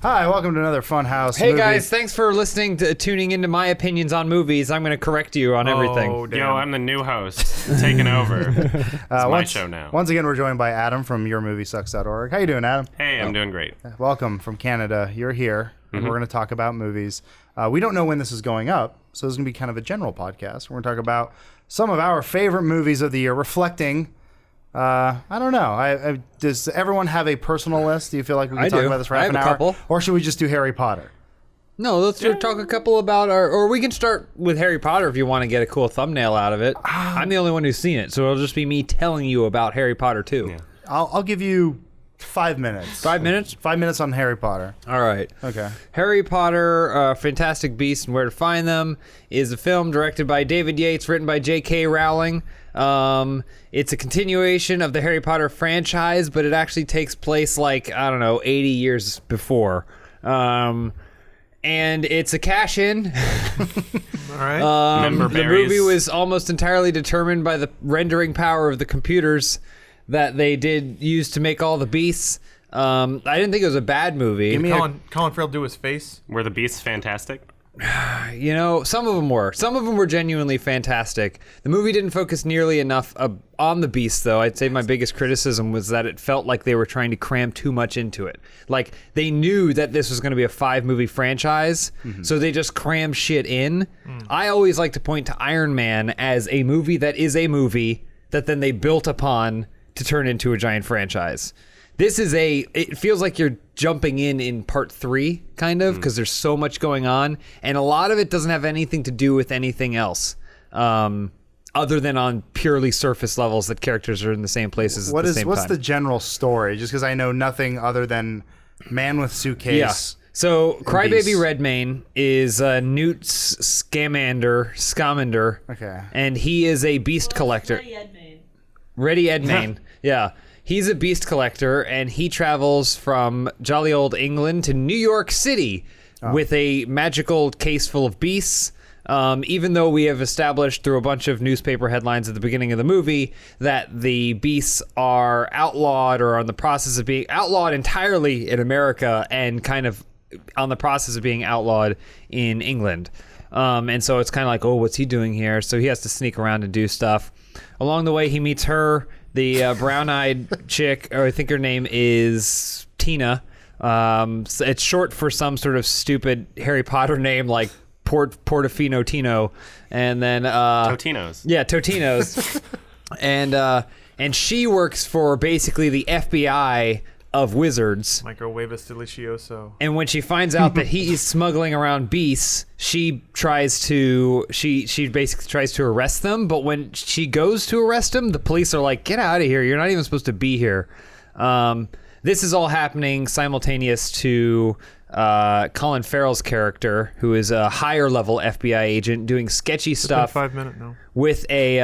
Hi, welcome to another Funhaus Hey movie. guys, thanks for tuning into my opinions on movies. I'm going to correct you on everything. Yo, I'm the new host, taking over. It's my show now. Once again, we're joined by Adam from yourmoviesucks.org. How you doing, Adam? Hey, I'm doing great. Welcome from Canada. You're here, and we're going to talk about movies. We don't know when this is going up, so this is going to be kind of a general podcast. We're going to talk about some of our favorite movies of the year, reflecting... I don't know. Does everyone have a personal list? Do you feel like we can talk about this for half an hour? Couple. Or should we just do Harry Potter? No, let's talk a couple about or we can start with Harry Potter if you want to get a cool thumbnail out of it. I'm the only one who's seen it, so it'll just be me telling you about Harry Potter too. Yeah. I'll give you 5 minutes. 5 minutes? 5 minutes on Harry Potter. All right. Okay. Harry Potter, Fantastic Beasts and Where to Find Them is a film directed by David Yates, written by J.K. Rowling. It's a continuation of the Harry Potter franchise, but it actually takes place 80 years before. And it's a cash-in. All right. The movie was almost entirely determined by the rendering power of the computers that they did use to make all the beasts. I didn't think it was a bad movie. Colin Farrell do his face. Were the beasts fantastic? You know, some of them were. Some of them were genuinely fantastic. The movie didn't focus nearly enough on the beasts, though. I'd say my biggest criticism was that it felt like they were trying to cram too much into it. Like, they knew that this was going to be a 5-movie franchise, so they just crammed shit in. I always like to point to Iron Man as a movie that is a movie that then they built upon to turn into a giant franchise. This is it feels like you're jumping in part 3, kind of, because there's so much going on, and a lot of it doesn't have anything to do with anything else, other than on purely surface levels that characters are in the same places at the same time. What's the general story? Just because I know nothing other than man with suitcase. Yeah. So Crybaby Redmayne is Newt Scamander. Okay. And he is a beast collector. Ready Edmayne. Yeah. He's a beast collector, and he travels from jolly old England to New York City with a magical case full of beasts. Even though we have established through a bunch of newspaper headlines at the beginning of the movie that the beasts are outlawed or on the process of being outlawed entirely in America and kind of on the process of being outlawed in England. And so it's kind of like, oh, what's he doing here? So he has to sneak around and do stuff. Along the way, he meets her, the brown-eyed chick, or I think her name is Tina. So it's short for some sort of stupid Harry Potter name like Portofino Tino. And then... Totinos. Yeah, Totinos. And she works for basically the FBI of wizards. Microwavis delicioso. And when she finds out that he is smuggling around beasts, she basically tries to arrest them. But when she goes to arrest him, the police are like, "Get out of here! You're not even supposed to be here." This is all happening simultaneous to Colin Farrell's character, who is a higher level FBI agent, doing sketchy stuff. 5 minutes now. With a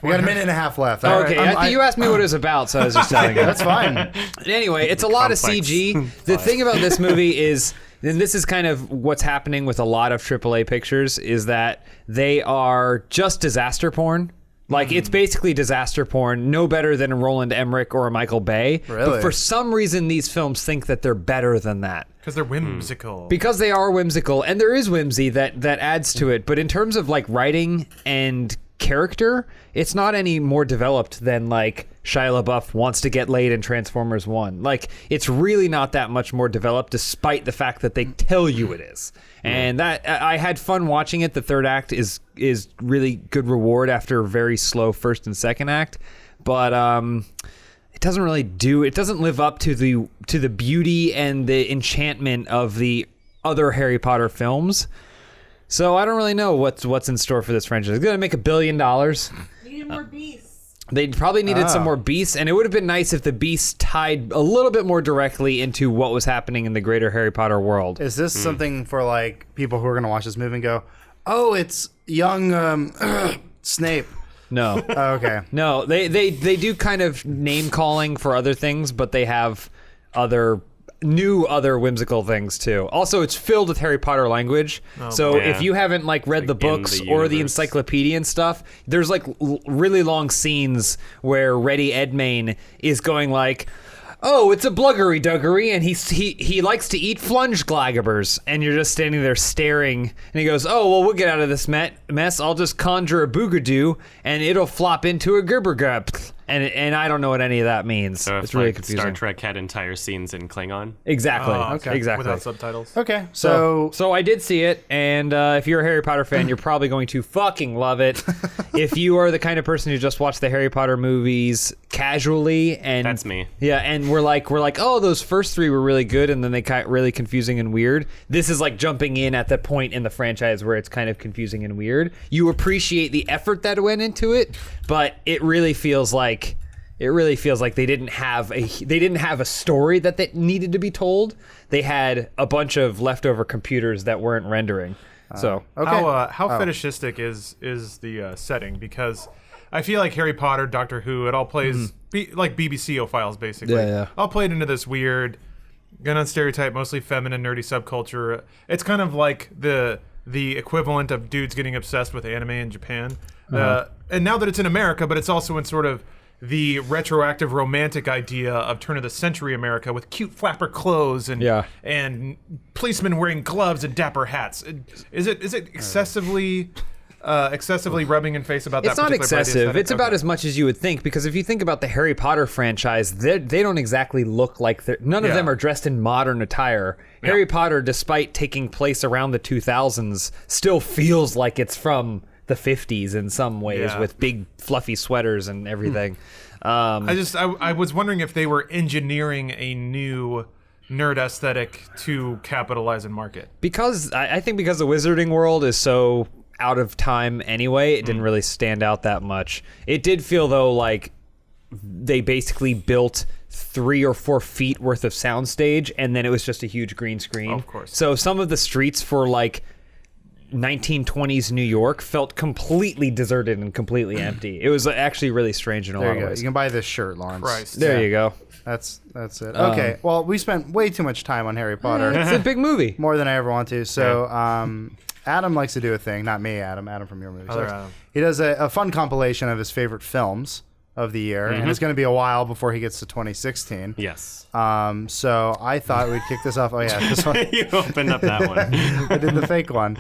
We got a minute and a half left. Okay, you asked me what it was about, so I was just telling you. That's fine. Anyway, it's a lot of CG. The thing about this movie is, and this is kind of what's happening with a lot of AAA pictures, is that they are just disaster porn. Like, it's basically disaster porn, no better than a Roland Emmerich or a Michael Bay. Really? But for some reason, these films think that they're better than that. Because they're whimsical. Because they are whimsical, and there is whimsy that adds to it. But in terms of, like, writing and character, it's not any more developed than, like, Shia LaBeouf wants to get laid in Transformers 1. Like, it's really not that much more developed, despite the fact that they tell you it is. And that I had fun watching it. The third act is really good reward after a very slow first and second act, but it doesn't live up to the beauty and the enchantment of the other Harry Potter films. So I don't really know what's in store for this franchise. It's gonna make $1 billion. Needed more beasts. They probably needed some more beasts, and it would have been nice if the beasts tied a little bit more directly into what was happening in the greater Harry Potter world. Is this something for like people who are going to watch this movie and go, "Oh, it's young Snape"? No. Okay. No, they do kind of name calling for other things, but they have other whimsical things too. Also, it's filled with Harry Potter language. So if you haven't read the books or the encyclopedia and stuff, there's really long scenes where Ready Edmayne is going like, oh, it's a bluggery duggery, and he likes to eat flunge-glagabers, and you're just standing there staring, and he goes, oh, well, we'll get out of this mess. I'll just conjure a boogadoo, and it'll flop into a gerbergub. And I don't know what any of that means. So it's if really like confusing. Star Trek had entire scenes in Klingon. Exactly. okay. Exactly. Without subtitles. Okay, So I did see it, and if you're a Harry Potter fan, you're probably going to fucking love it. If you are the kind of person who just watched the Harry Potter movies casually, and That's me. yeah, and we're like, oh, those first three were really good, and then they got really confusing and weird. This is like jumping in at the point in the franchise where it's kind of confusing and weird. You appreciate the effort that went into it, but it really feels like they didn't have a story that needed to be told. They had a bunch of leftover computers that weren't rendering. So okay. How fetishistic is the setting? Because I feel like Harry Potter, Doctor Who, it all plays like BBC files basically. Yeah. All played into this weird, gonna stereotype, mostly feminine, nerdy subculture. It's kind of like the equivalent of dudes getting obsessed with anime in Japan. And now that it's in America, but it's also in sort of the retroactive romantic idea of turn of the century America with cute flapper clothes and policemen wearing gloves and dapper hats. Is it excessively rubbing in face about that? it's not particular brand excessive. aesthetic? It's about as much as you would think, because if you think about the Harry Potter franchise, they don't exactly look like none of them are dressed in modern attire. Harry Potter, despite taking place around the 2000s, still feels like it's from the 50s in some ways, with big fluffy sweaters and everything. I was wondering if they were engineering a new nerd aesthetic to capitalize and market. Because I think because the Wizarding World is so out of time anyway, it didn't really stand out that much. It did feel though like they basically built 3 or 4 feet worth of soundstage, and then it was just a huge green screen. Of course. So some of the streets for like 1920s New York felt completely deserted and completely empty. It was actually really strange in a there lot you of go. ways. You can buy this shirt, Lawrence. Christ. There you go. That's it. Okay. Well, we spent way too much time on Harry Potter. It's a big movie. More than I ever want to. So, Adam likes to do a thing. Not me, Adam. Adam from your movie. Other Adam. He does a fun compilation of his favorite films of the year, and it's going to be a while before he gets to 2016. Yes. So I thought we'd kick this off. Oh yeah, this one. You opened up that one. I did the fake one.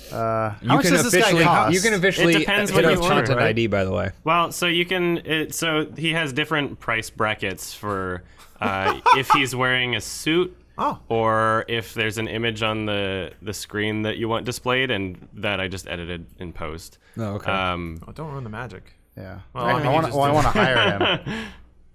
How much You does this guy cost? can officially It depends hit what up you order, Content right? ID, by the way. Well, so you can. So he has different price brackets for if he's wearing a suit, or if there's an image on the screen that you want displayed, and that I just edited in post. Oh, okay. Don't ruin the magic. Yeah. Well, I want to hire him.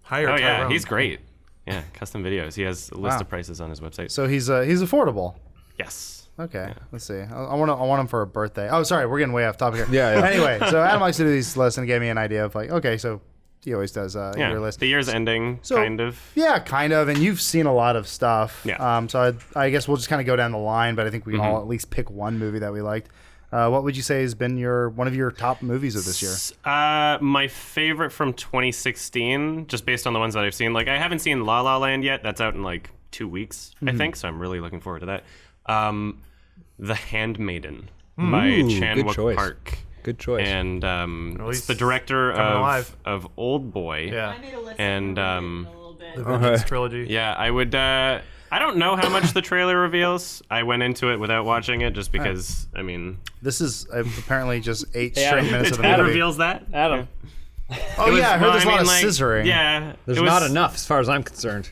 Hire Oh yeah, Tyrone. he's great. Yeah, custom videos. He has a list of prices on his website. So he's affordable. Yes. Okay, let's see. I want him for a birthday. Oh, sorry, we're getting way off topic here. Yeah. Anyway, so Adam likes to do these lists and gave me an idea of like, okay, so he always does your list. The year's ending, So- kind of. Yeah, kind of. And you've seen a lot of stuff. Yeah. So I guess we'll just kind of go down the line, but I think we can all at least pick one movie that we liked. What would you say has been one of your top movies of this year? My favorite from 2016, just based on the ones that I've seen. Like, I haven't seen La La Land yet. That's out in like 2 weeks, I think. So I'm really looking forward to that. The Handmaiden by Chan good Wook choice. Park. Good choice. And it's least the director coming alive. of Oldboy. Yeah. I made a list And, in a little bit. The Vengeance trilogy. Yeah, I would. I don't know how much the trailer reveals. I went into it without watching it just because. I mean, This is apparently just 8 Yeah, straight minutes of the it movie. reveals that. Adam. Oh It was- yeah, I heard well, there's a lot mean, of like, scissoring. Yeah, There's it was- not enough as far as I'm concerned.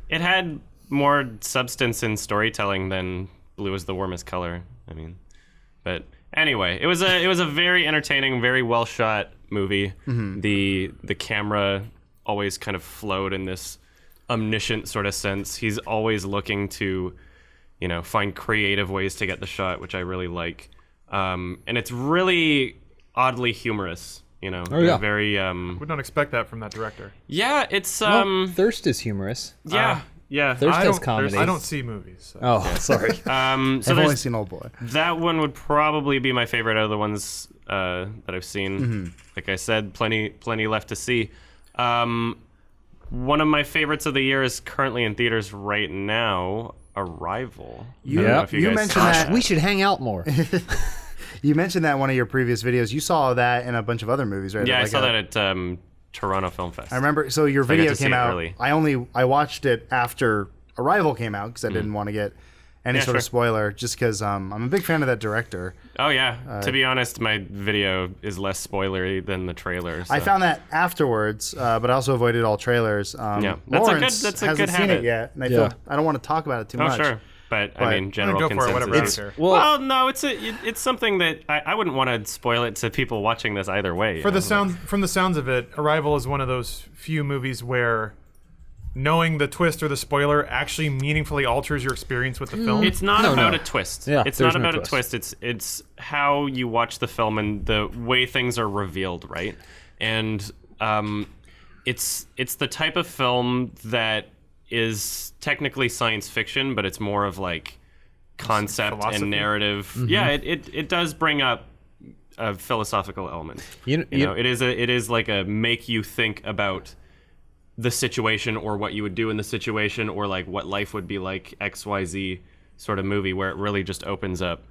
It had more substance in storytelling than blue is the warmest color. I mean, but anyway, it was a very entertaining, very well shot movie. The camera always kind of flowed in this omniscient sort of sense. He's always looking to, find creative ways to get the shot, which I really like. And it's really oddly humorous. Oh, yeah. Very. We don't expect that from that director. Yeah, it's Well, Thirst is humorous. yeah. Thirst I has don't, comedy. I don't see movies. So. Oh, sorry. So I've only there's seen Oldboy. that one would probably be my favorite out of the ones that I've seen. Like I said, plenty left to see. One of my favorites of the year is currently in theaters right now, Arrival. I don't know if you guys mentioned saw that. We should hang out more. You mentioned that in one of your previous videos. You saw that in a bunch of other movies, right? Yeah, I Like saw that at Toronto Film Fest. I remember. So your I got video to see came it out. early. I watched it after Arrival came out because I didn't want to get any Yeah, sort of sure. spoiler. Just because I'm a big fan of that director. Oh yeah. To be honest, my video is less spoilery than the trailer. So. I found that afterwards, but I also avoided all trailers. Yeah. That's a good- Lawrence that's a hasn't good seen habit. it yet, and I Yeah. feel I don't want to talk about it too Oh much. sure. But I mean, general go for it, consensus. whatever. is- I don't care. Well, no, it's something that I wouldn't want to spoil it to people watching this either way. From the sounds of it, Arrival is one of those few movies where knowing the twist or the spoiler actually meaningfully alters your experience with the film. It's not No, about no. a twist. Yeah, it's there's not no about a twist. It's how you watch the film and the way things are revealed, right? And it's the type of film that is technically science fiction, but it's more of like concept Philosophy? and narrative. Yeah, it does bring up a philosophical element. You know, it is like a make you think about the situation or what you would do in the situation or like what life would be like, XYZ sort of movie where it really just opens up.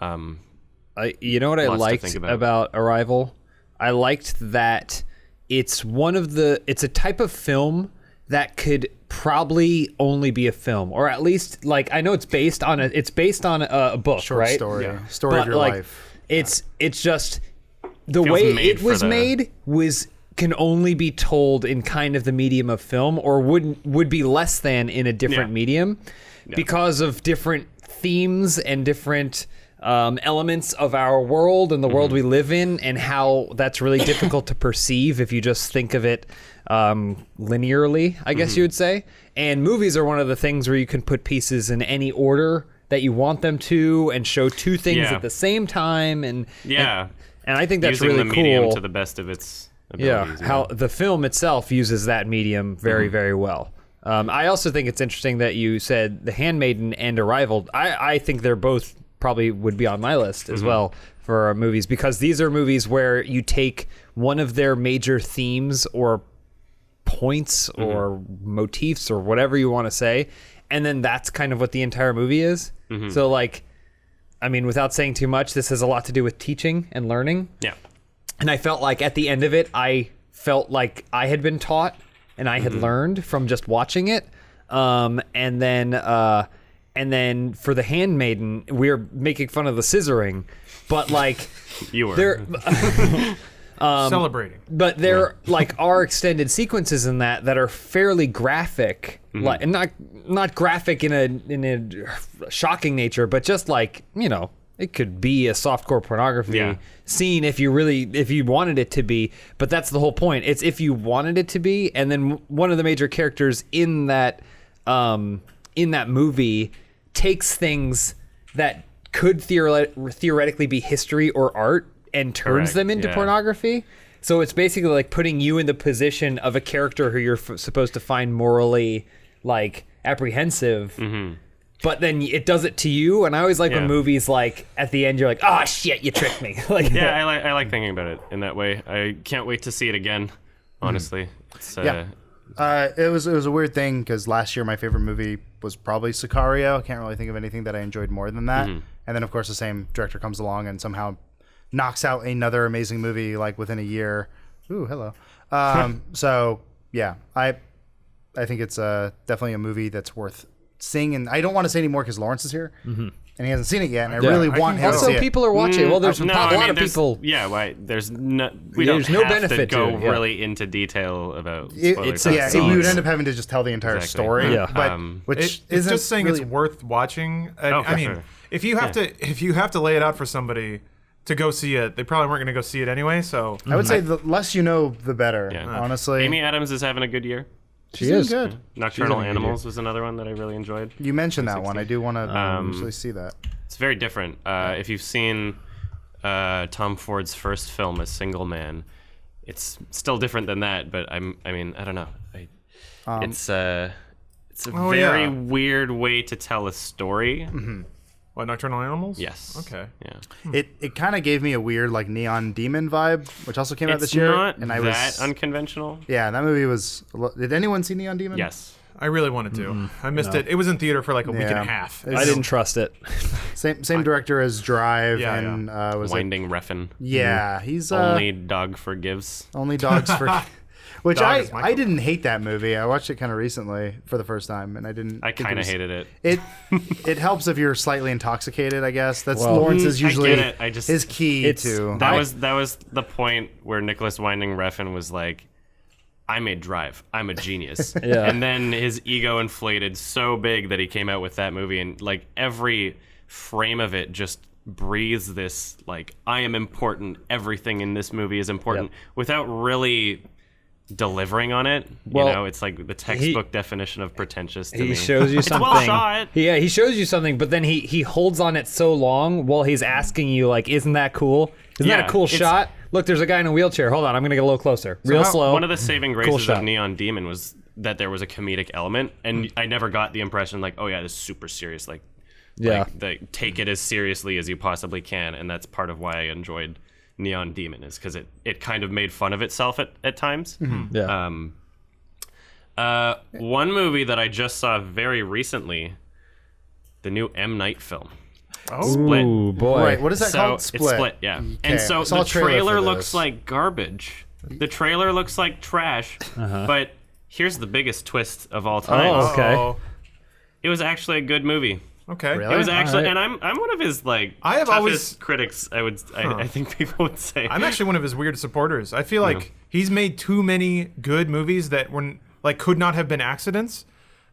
You know what I Lots to liked think about. about Arrival? I liked that it's a type of film that could probably only be a film, or at least like I know it's based on a book, Short right? story, Yeah. story of But your like life. it's just the Feels way made it for was the- made can only be told in kind of the medium of film, or would be less than in a different Yeah. medium because of different themes and different elements of our world and the world we live in, and how that's really difficult to perceive if you just think of it linearly, I guess you would say. And movies are one of the things where you can put pieces in any order that you want them to and show two things Yeah. at the same time. And I think that's using really the cool. medium to the best of its abilities. How the film itself uses that medium very, very well. I also think it's interesting that you said The Handmaiden and Arrival. I think they're both probably would be on my list as well for movies, because these are movies where you take one of their major themes or points or motifs or whatever you want to say, and then that's kind of what the entire movie is. So like, I mean, without saying too much, this has a lot to do with teaching and learning. Yeah. And I felt like at the end of it, I felt like I had been taught and I had learned from just watching it. And then for The Handmaiden, we're making fun of the scissoring, but like You were. there, Celebrating. but there like are extended sequences in that are fairly graphic, like, and not graphic in a shocking nature, but just like, you know, it could be a softcore pornography scene if you wanted it to be. But that's the whole point. It's if you wanted it to be, and then one of the major characters in that movie takes things that could theoretically be history or art and turns Correct, them into yeah. pornography. So it's basically like putting you in the position of a character who you're supposed to find morally like apprehensive. But then it does it to you, and I always like when Yeah. movies like at the end you're like, "Ah, shit, you tricked me." Like, Yeah, I like thinking about it in that way. I can't wait to see it again. Honestly, it's, Yeah. It was a weird thing because last year my favorite movie was probably Sicario. I can't really think of anything that I enjoyed more than that. And then of course the same director comes along and somehow knocks out another amazing movie like within a year. Ooh, hello. So yeah, I think it's definitely a movie that's worth seeing. And I don't want to say any more because Lawrence is here and he hasn't seen it yet. And I really want him to see Also, it. people are watching. Well, there's no, a lot of there's- people. Yeah, why? There's no. We There's don't no have benefit to to go it, yeah. really into detail about. It's spoilers. a We would scenes. end up having to just tell the entire Exactly. story. Yeah. But which It's isn't just saying really, it's worth watching. for I mean, sure. if you have to lay it out for somebody to go see it, they probably weren't going to go see it anyway. So I would say the less you know, the better. Yeah. Honestly, Amy Adams is having a good year. She doing is good. Nocturnal having a good Animals was another one that I really enjoyed. You mentioned that one. I do want to Um, actually see that. It's very different. If you've seen Tom Ford's first film, A Single Man, it's still different than that. But I mean, I don't know. It's a very yeah. weird way to tell a story. what, Nocturnal Animals? Yes. Okay. Yeah. It kind of gave me a weird like Neon Demon vibe, which also came out It's this year. not and I that was unconventional. yeah, that movie was. Did anyone see Neon Demon? Yes. I really wanted to. I missed it. It was in theater for like a week and Yeah. a half. It's- I didn't trust it. Same director as Drive Yeah, and was like, Winding Refn. yeah, he's Only Dog Forgives. only dogs for. Which Dog is Michael. I didn't hate that movie. I watched it kind of recently for the first time, and I didn't. I think kind of was- hated it. It helps if you're slightly intoxicated, I guess. That's Well, Lawrence is I usually get it. I just- his key It's- to. That was the point where Nicholas Winding Refn was like, I made Drive. I'm a genius. Yeah. And then his ego inflated so big that he came out with that movie, and like every frame of it just breathes this like, I am important. Everything in this movie is important, without really delivering on it. Well, you know, it's like the textbook definition of pretentious to me. He shows you something. Well shot. Yeah, he shows you something, but then he holds on it so long while he's asking you, like, isn't that cool? Isn't that Yeah, a cool it's- shot? Look, there's a guy in a wheelchair. Hold on, I'm gonna get a little closer. Real slow. One of the saving graces shot. of Neon Demon was that there was a comedic element, and I never got the impression like, oh yeah, this is super serious. Like, take it as seriously as you possibly can, and that's part of why I enjoyed Neon Demon, is because it kind of made fun of itself at times. Yeah. One movie that I just saw very recently, the new M. Night film. Split. Ooh, boy. Right, what is that So called? it's Split, yeah. Okay, And so I saw the a trailer trailer for looks this. like garbage. The trailer looks like trash. But here's the biggest twist of all time. Oh, okay. Oh, It was actually a good movie. okay. Really? It was actually, Alright. and I'm one of his like I have toughest always- critics. I think people would say. I'm actually one of his weird supporters. I feel like he's made too many good movies that were like could not have been accidents.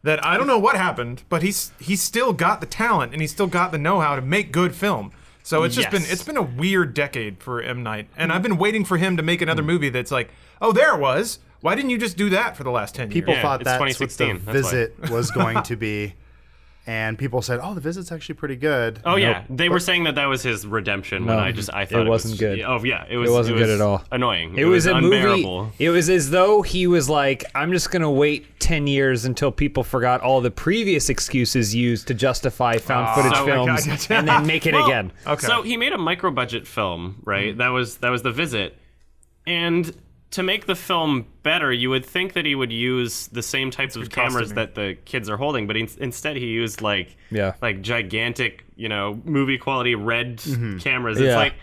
That I don't know what happened, but he's still got the talent and he's still got the know-how to make good film. So it's just Yes. been a weird decade for M. Night, and I've been waiting for him to make another movie that's like, oh, there it was. Why didn't you just do that for the last 10 People years? Yeah, thought it's that's what the 2016, that's why. visit was going to be, and people said, "Oh, the visit's actually pretty good." Oh yeah, they were saying that was his redemption. When No, I thought it wasn't good. Oh yeah, it It wasn't good was at all. Annoying. It was a unbearable. movie. It was as though he was like, I'm just going to wait 10 years until people forgot all the previous excuses used to justify found footage So- films and then make it again. Okay. So he made a micro budget film, right? That was the visit, and to make the film better, you would think that he would use the same types of cameras costuming. that the kids are holding, but instead he used like gigantic, movie quality red cameras. It's Yeah. like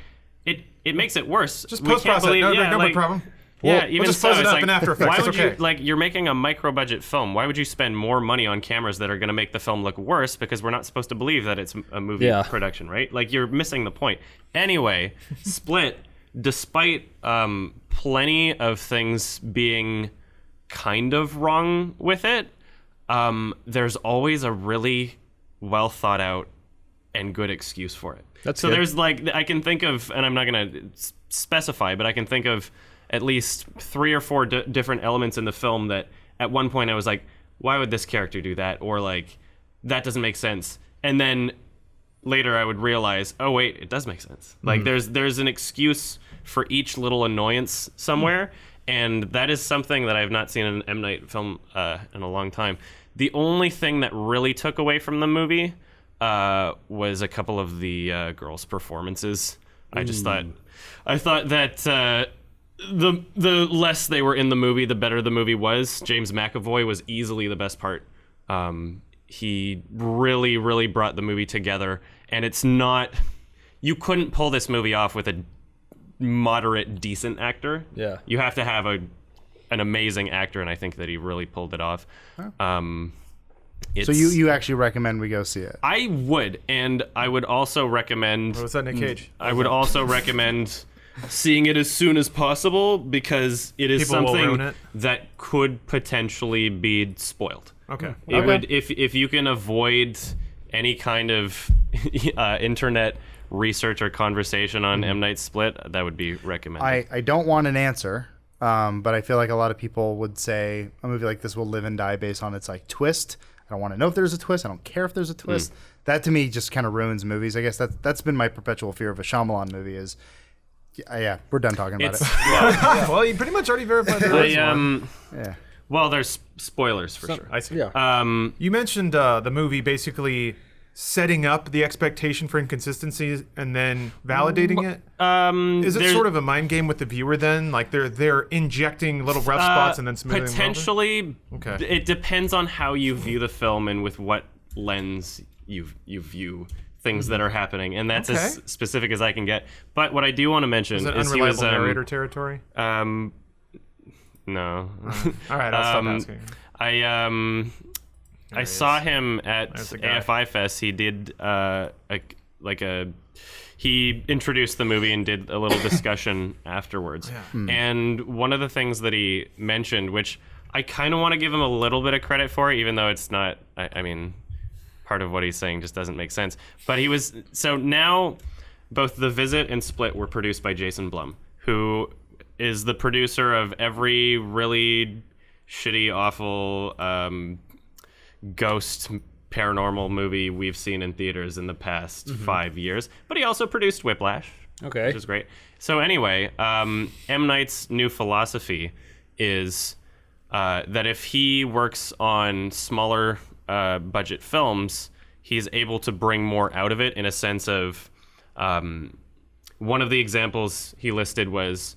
it makes it worse. Just We can't post-process. believe- No, yeah, no like- problem. Yeah, We'll even just so, pose it it's up like, in After Effects. why It's would okay. you like? You're making a micro budget film. Why would you spend more money on cameras that are going to make the film look worse? Because we're not supposed to believe that it's a movie Yeah. production, right? Like you're missing the point. Anyway, Split, despite plenty of things being kind of wrong with it, there's always a really well thought out and good excuse for it. That's so good. there's like, I can think of, and I'm not going to specify, but I can think of at least 3 or 4 different elements in the film that at one point I was like, why would this character do that? Or like, that doesn't make sense. And then later I would realize, oh wait, it does make sense. Like there's an excuse for each little annoyance somewhere, and that is something that I've not seen in an M. Night film in a long time. The only thing that really took away from the movie was a couple of the girls' performances. I thought that the less they were in the movie, the better the movie was. James McAvoy was easily the best part. He really, really brought the movie together, and it's not. You couldn't pull this movie off with a moderate, decent actor. Yeah. You have to have an amazing actor, and I think that he really pulled it off. So you actually recommend we go see it? I would, and I would also recommend. What was that, Nick Cage? I would also recommend seeing it as soon as possible, because it is People will ruin something it. that could potentially be spoiled. Okay. It would, if you can avoid any kind of internet research or conversation on M. Night Split, that would be recommended. I don't want an answer, but I feel like a lot of people would say a movie like this will live and die based on its like twist. I don't want to know if there's a twist. I don't care if there's a twist. That to me just kind of ruins movies. I guess that's been my perpetual fear of a Shyamalan movie is, yeah, we're done talking about It's it. Well, you pretty much already verified there is one. Yeah. well, there's spoilers for sure. I see. Yeah. You mentioned the movie basically setting up the expectation for inconsistencies and then validating it. Is it there- sort of a mind game with the viewer then? Like they're injecting little rough spots and then smoothing them over? potentially. Okay. It depends on how you view the film and with what lens you view things that are happening, and that's as Okay. specific as I can get. But what I do want to mention Is it is he unreliable was narrator territory? no, No. All right, I'll stop asking. I saw him at There's the guy. AFI Fest. He did he introduced the movie and did a little discussion afterwards. And one of the things that he mentioned, which I kind of want to give him a little bit of credit for, even though it's not, I mean, part of what he's saying just doesn't make sense. But so now both The Visit and Split were produced by Jason Blum, who is the producer of every really shitty, awful ghost paranormal movie we've seen in theaters in the past 5 years. But he also produced Whiplash, Okay. which is great. So anyway, M. Night's new philosophy is that if he works on smaller budget films, he's able to bring more out of it, in a sense of one of the examples he listed was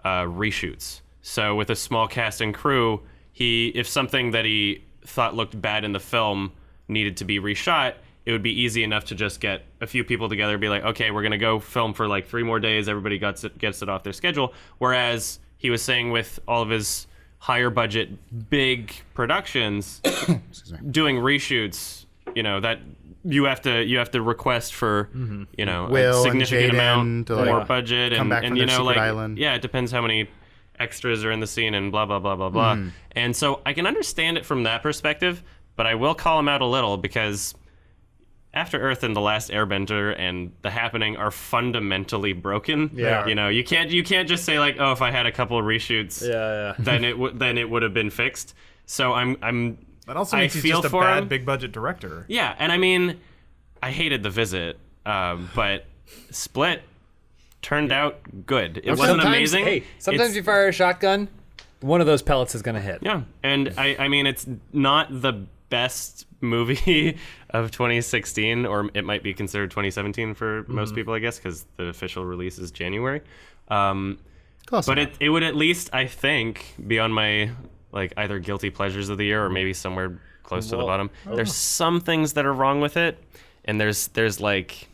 reshoots. So with a small cast and crew, if something that he thought looked bad in the film needed to be reshot, it would be easy enough to just get a few people together and be like, okay, we're going to go film for like 3 more days. Everybody gets it off their schedule. Whereas he was saying with all of his higher budget, big productions, doing reshoots, that you have to request for, Will a significant and Jaden amount to, like, more budget. come back from their secret island. Yeah, it depends how many extras are in the scene and blah, blah, blah, blah, blah. And so I can understand it from that perspective, but I will call him out a little because After Earth and The Last Airbender and The Happening are fundamentally broken. Yeah. You can't just say like, oh, if I had a couple of reshoots, then it would have been fixed. So That also I means he's feel just a for bad him. big budget director. Yeah, and I mean, I hated The Visit, but Split turned out good. It wasn't amazing. Hey, sometimes you fire a shotgun, one of those pellets is going to hit. Yeah, and I mean, it's not the best movie of 2016, or it might be considered 2017 for most people, I guess, because the official release is January. Close But enough. it would at least, I think, be on my like either guilty pleasures of the year or maybe somewhere close to the bottom. There's some things that are wrong with it, and there's like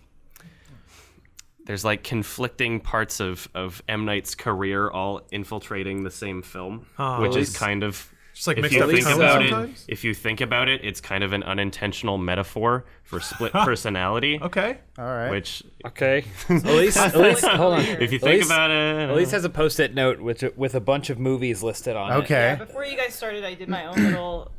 conflicting parts of M. Night's career all infiltrating the same film, which is kind of, Just like if mixed you up think tones about sometimes? if you think about it, it's kind of an unintentional metaphor for split personality. Okay. All right. Which, Okay. Elise, hold on. if you think Elise- about it, Elise has a post-it note with a bunch of movies listed on it. Okay. Before you guys started, I did my own little,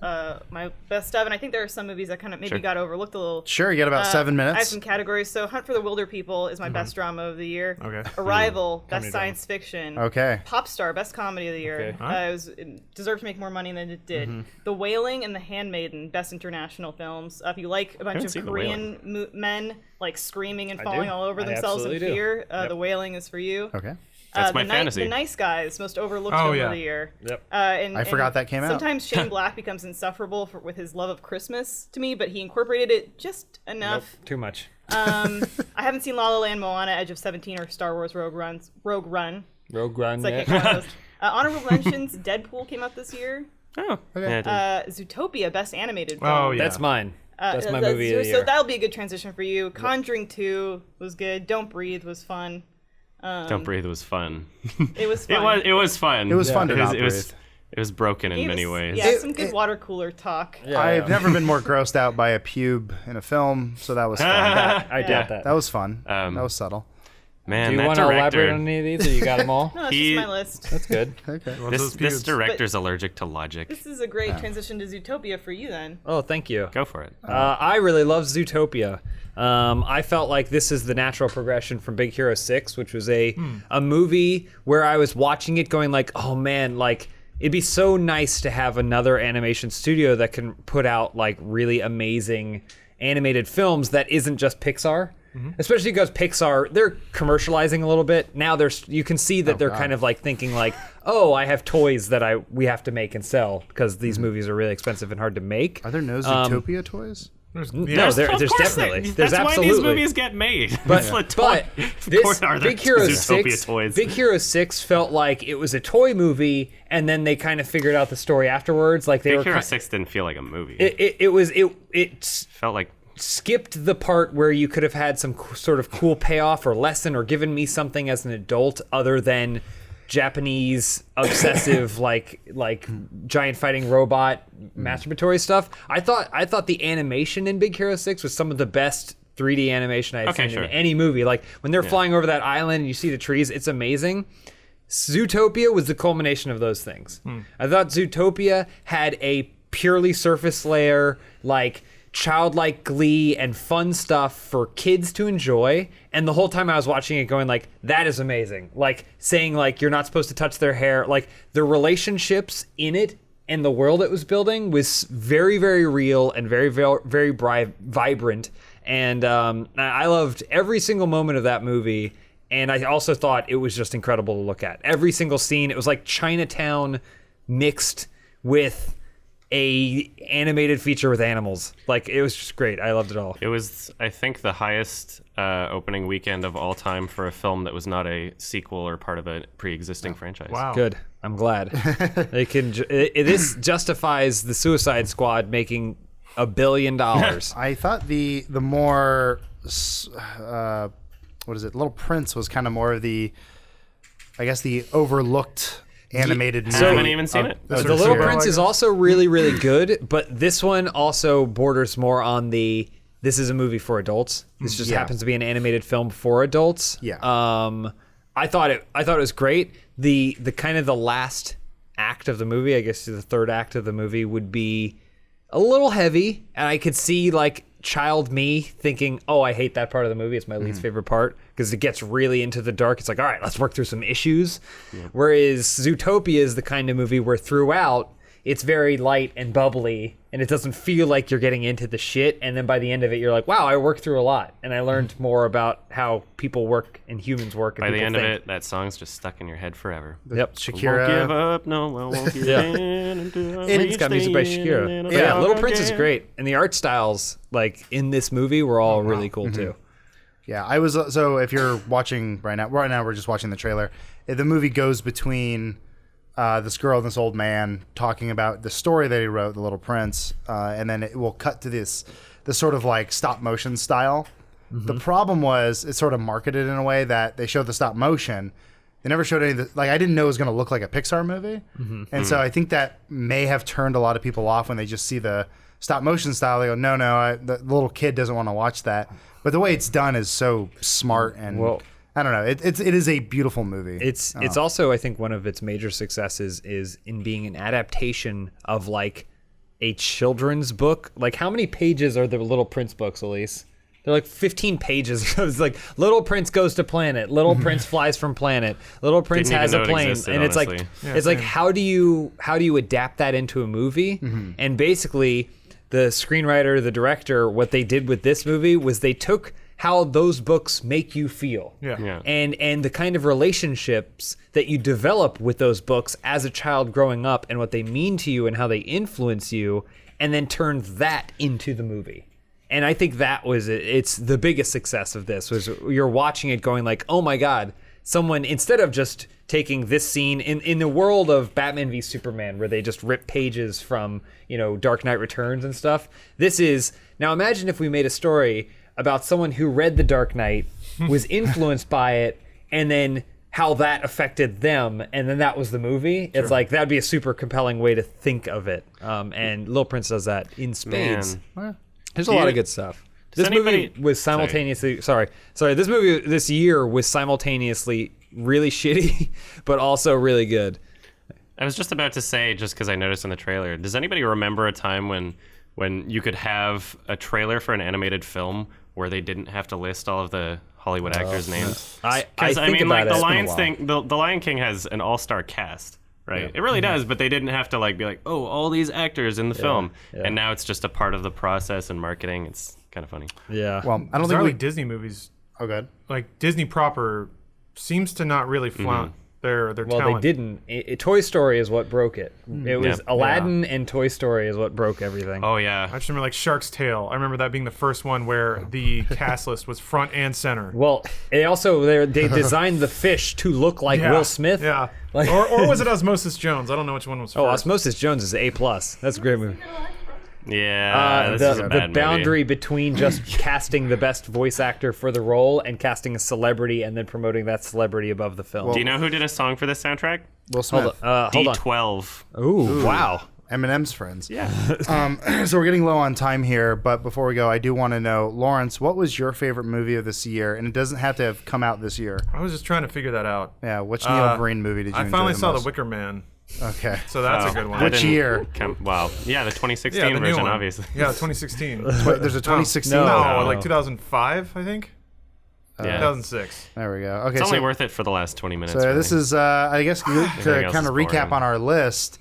my best of, and I think there are some movies that kind of maybe got overlooked a little. Sure, you got about 7 I have minutes. some categories. So Hunt for the Wilder People is my best drama of the year. Okay. Arrival, best science fiction. Okay. Pop Star, best comedy of the year. Okay. It deserved to make more money than it did. The Wailing and The Handmaiden, best international films. If you like a bunch of seen The Korean men like screaming and I falling do. all over I themselves in absolutely do. fear, The Wailing is for you. Okay. That's my the fantasy. The Nice Guys, most overlooked Oh, film yeah. of the year. Yep. And I forgot that came out. Sometimes Shane Black becomes insufferable with his love of Christmas to me, but he incorporated it just enough. Too much. I haven't seen La La Land, Moana, Edge of 17, or Star Wars Rogue Run. Rogue One. It's like yeah. one of those. Honorable mentions: Deadpool came out this year. oh, Okay. yeah, it did. Zootopia, best animated film. Oh, yeah. That's mine. That's my movie of the So year. that'll be a good transition for you. Conjuring 2 was good. Don't Breathe was fun. Don't Breathe was fun. It was fun. It was fun. It was fun to it not was, breathe. It was broken in It many was- ways. Yeah, some good water cooler talk. Yeah, I've yeah. never been more grossed out by a pube in a film, so that was fun. I doubt that. That was fun. Um, that was subtle. Man, Do you that want to director, elaborate on any of these, or you got them all? No, it's He- just my list. That's good. Okay. this pubes. director's allergic to logic. This is a great transition to Zootopia for you then. Oh, thank you. Go for it. I really love Zootopia. I felt like this is the natural progression from Big Hero 6, which was a movie where I was watching it going like, oh man, like it'd be so nice to have another animation studio that can put out like really amazing animated films that isn't just Pixar. Especially because Pixar, they're commercializing a little bit. Now you can see that they're kind of like thinking like, oh, I have toys that we have to make and sell because these movies are really expensive and hard to make. Are there no Zootopia toys? No, Of there's course definitely. There's that's absolutely. why these movies get made. But, It's like but this are there Big Hero Zootopia 6, toys? Big Hero 6 felt like it was a toy movie, and then they kind of figured out the story afterwards. Like they Big were. Hero ki- 6 didn't feel like a movie. It felt like skipped the part where you could have had some sort of cool payoff or lesson or given me something as an adult other than Japanese obsessive like giant fighting robot masturbatory stuff. I thought the animation in Big Hero 6 was some of the best 3D animation I've seen in any movie. Like when they're flying over that island and you see the trees, it's amazing. Zootopia was the culmination of those things. I thought Zootopia had a purely surface layer, like childlike glee and fun stuff for kids to enjoy, and the whole time I was watching it going like, that is amazing. Like saying like you're not supposed to touch their hair, like the relationships in it and the world it was building was very, very real and very, very, very vibrant. And I loved every single moment of that movie. And I also thought it was just incredible to look at. Every single scene, it was like Chinatown mixed with a animated feature with animals. Like, it was just great. I loved it all. It was, I think, the highest opening weekend of all time for a film that was not a sequel or part of a pre-existing franchise. Wow. Good. I'm glad. This justifies the Suicide Squad making $1 billion. I thought the more what is it? Little Prince was kind of more of the, I guess, the overlooked animated movie. I haven't even seen it. The Little Prince is also really, really good, but this one also borders more on the, this is a movie for adults. This just happens to be an animated film for adults. Yeah. I thought it was great. The kind of the last act of the movie, I guess the third act of the movie, would be a little heavy, and I could see like child me thinking, oh, I hate that part of the movie. It's my least favorite part because it gets really into the dark. It's like, all right, let's work through some issues. Whereas Zootopia is the kind of movie where throughout it's very light and bubbly and it doesn't feel like you're getting into the shit. And then by the end of it, you're like, wow, I worked through a lot. And I learned more about how people work and humans work. And by the end think. of it, that song's just stuck in your head forever. Yep. Shakira. Won't give up, no, I won't give in until I It's got music by reach the Shakira. end of But yeah, the Little Prince is game. great. And the art styles, like, in this movie were all really cool, too. Yeah, I was so if you're watching right now we're just watching the trailer. The movie goes between this girl and this old man talking about the story that he wrote, The Little Prince, and then it will cut to this sort of like stop motion style. The problem was it's sort of marketed in a way that they showed the stop motion. They never showed any of the, like, I didn't know it was going to look like a Pixar movie. And so I think that may have turned a lot of people off when they just see the stop motion style. They go, no, the little kid doesn't want to watch that. But the way it's done is so smart and I don't know. It is a beautiful movie. It's also, I think, one of its major successes is in being an adaptation of like a children's book. Like, how many pages are the Little Prince books, Elise? They're like 15 pages. It's like Little Prince goes to planet. Little Prince flies from planet. Little Prince Didn't has even a know it plane, existed, and it's honestly. like like how do you adapt that into a movie? And basically, the screenwriter, the director, what they did with this movie was they took how those books make you feel. Yeah. And the kind of relationships that you develop with those books as a child growing up and what they mean to you and how they influence you, and then turned that into the movie. And I think that was it's the biggest success of this was you're watching it going like, oh my God, someone, instead of just taking this scene in the world of Batman v Superman where they just rip pages from, Dark Knight Returns and stuff. This is, now imagine if we made a story about someone who read The Dark Knight, was influenced by it, and then how that affected them, and then that was the movie. It's like, that'd be a super compelling way to think of it. And Little Prince does that in spades. There's a lot of good stuff. This movie was simultaneously, this movie this year was simultaneously really shitty, but also really good. I was just about to say, just because I noticed in the trailer, does anybody remember a time when you could have a trailer for an animated film where they didn't have to list all of the Hollywood actors' names? I mean, like the Lion King has an all-star cast, right? Yeah. It really does, but they didn't have to like be like, oh, all these actors in the film, and now it's just a part of the process and marketing. It's kind of funny. Yeah. Well, I don't think Disney movies. Oh, good. Like Disney proper seems to not really flaunt their talent. They didn't. Toy Story is what broke it. It was Aladdin and Toy Story is what broke everything. Oh yeah. I just remember like Shark's Tale. I remember that being the first one where the cast list was front and center. Well, they designed the fish to look like Will Smith. Yeah. Like, or was it Osmosis Jones? I don't know which one was first. Osmosis Jones is A+. That's a great movie. Yeah, this is a the bad boundary movie. between just casting the best voice actor for the role and casting a celebrity and then promoting that celebrity above the film. Do you know who did a song for this soundtrack? Will Smith. Hold on. D12. Ooh, wow. Eminem's friends. Yeah. So we're getting low on time here, but before we go, I do want to know, Lawrence, what was your favorite movie of this year? And it doesn't have to have come out this year. I was just trying to figure that out. Yeah, which Neil Breen movie did you I enjoy finally the saw most? The Wicker Man, Okay. so that's a good one. That Which didn't year? Well, yeah, the 2016 Yeah, the new version, one. obviously. Yeah, 2016. Wait, there's a 2016? No. No, like 2005, I think. Yeah. 2006. There we go. Okay, It's only so, worth it for the last 20 minutes. so for this me. is, I guess, to Everything else kind is of recap boring. on our list.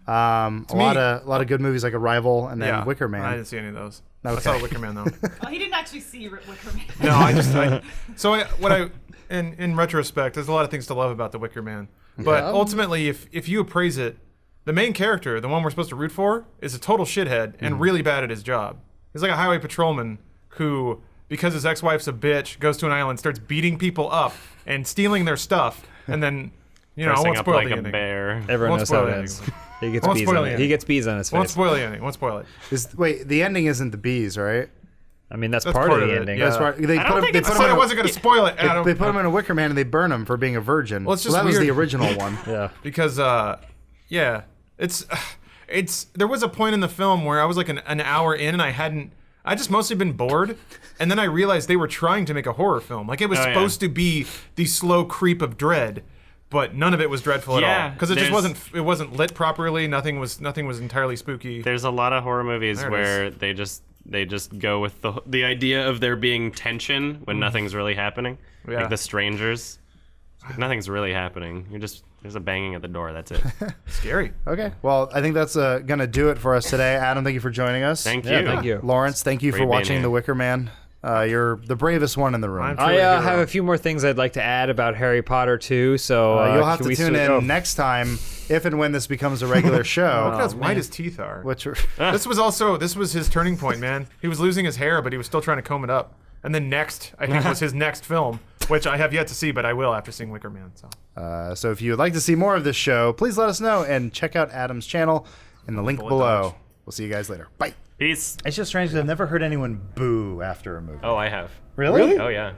A lot of good movies like Arrival and then Yeah, Wicker Man. I didn't see any of those. I Okay. saw Wicker Man though. Oh, he didn't actually see Wicker Man. No, in retrospect, there's a lot of things to love about the Wicker Man. But ultimately, if you appraise it, the main character, the one we're supposed to root for, is a total shithead and really bad at his job. He's like a highway patrolman who, because his ex-wife's a bitch, goes to an island, starts beating people up and stealing their stuff, and then, I Dressing won't up spoil like the a ending. bear. Everyone Won't knows how spoil it the ends. ending. He gets Won't bees spoil on the it. ending. He gets bees on his Won't face. spoil the ending. Won't spoil it. Wait, the ending isn't the bees, right? I mean, that's That's part of the it, ending. yeah. That's right. They I put don't him, think they it's put I him said in I wasn't going to spoil it, Adam. they put him in a Wicker Man and they burn him for being a virgin. Well, it's just that was the weird. original one. Yeah. because it's there was a point in the film where I was like an hour in and I just mostly been bored, and then I realized they were trying to make a horror film. Like it was Oh, yeah. supposed to be the slow creep of dread, but none of it was dreadful at all Yeah, because it just there's- wasn't lit properly. Nothing was entirely spooky. There's a lot of horror movies There it where they just go with the idea of there being tension when nothing's really happening. Yeah. Like The Strangers. Like, nothing's really happening. There's a banging at the door. That's it. Scary. Okay. Well, I think that's going to do it for us today. Adam, thank you for joining us. Thank Yeah, you. thank you. Lawrence, thank you Great for being watching here. The Wicker Man. You're the bravest one in the room. I'm I truly a hero. have a few more things I'd like to add about Harry Potter too. So You'll have can to we tune switch- in oh, next time if and when this becomes a regular show. Look how white his teeth are. Which This was his turning point, man. He was losing his hair, but he was still trying to comb it up. And then next, I think, was his next film, which I have yet to see, but I will after seeing Wicker Man. So. if you would like to see more of this show, please let us know and check out Adam's channel in the link Bullet below. dodge. We'll see you guys later. Bye. Peace. It's just strange that I've never heard anyone boo after a movie. Oh, I have. Really? Oh, yeah.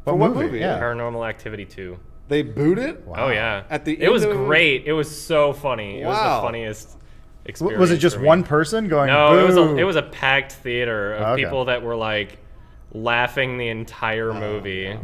For what movie? Yeah. Paranormal Activity 2. They booed it? Oh, yeah. At the it was end of- great. It was so funny. It was Wow. the funniest experience. Was it just for me. one person going, No, boo? it was a packed theater of Okay. people that were like laughing the entire movie.